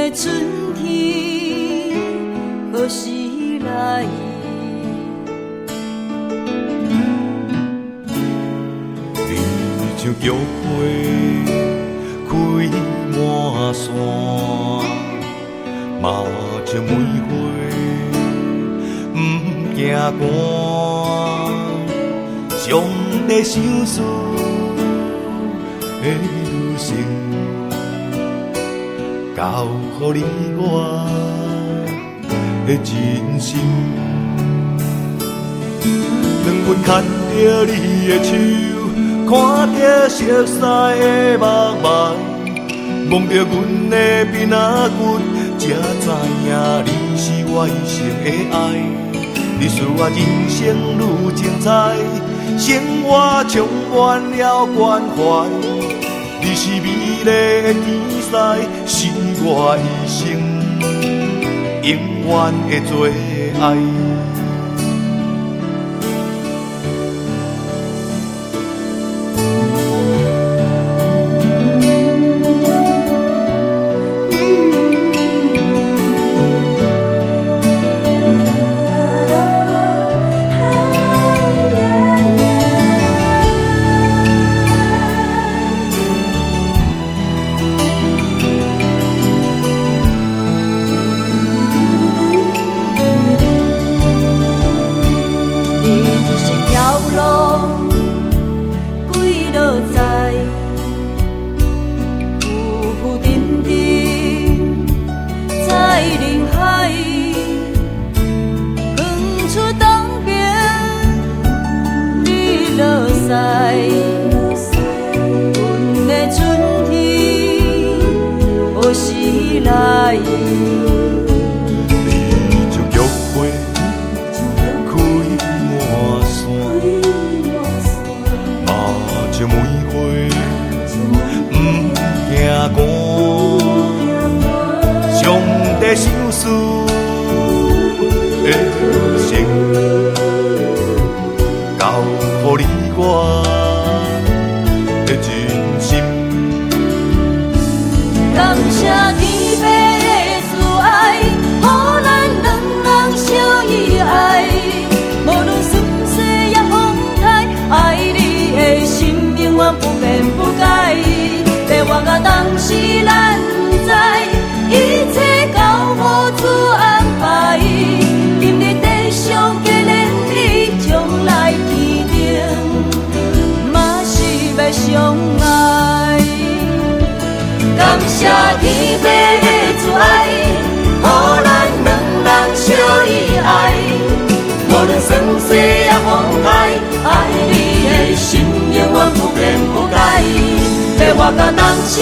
的春天何时来？你像菊花开满山，嘛像梅花不惊寒。上帝相思的女性，交予你我的真心。让阮牵着你的手，看着熟悉的目眉，望着阮的鼻仔骨，才知影你是我一生的爱。你使我人生愈精彩，生活充满了关怀。你是美丽的天使，是我一生永远的最爱。阮的春天何时来？你像菊花开满山，嘛像梅花不惊寒。上帝相思的心，交予你我的真心。感谢天父的慈爱，予咱两人相依爱。无论顺势也风台，爱你的心永远不变不改。要活到当时咱知，一切交无主安排。今日地上皆连你，将来天顶嘛是要相爱。感谢天父的慈爱，予咱两人相依爱。无论顺势也风台，爱你的心永远不变不改。要活到当时。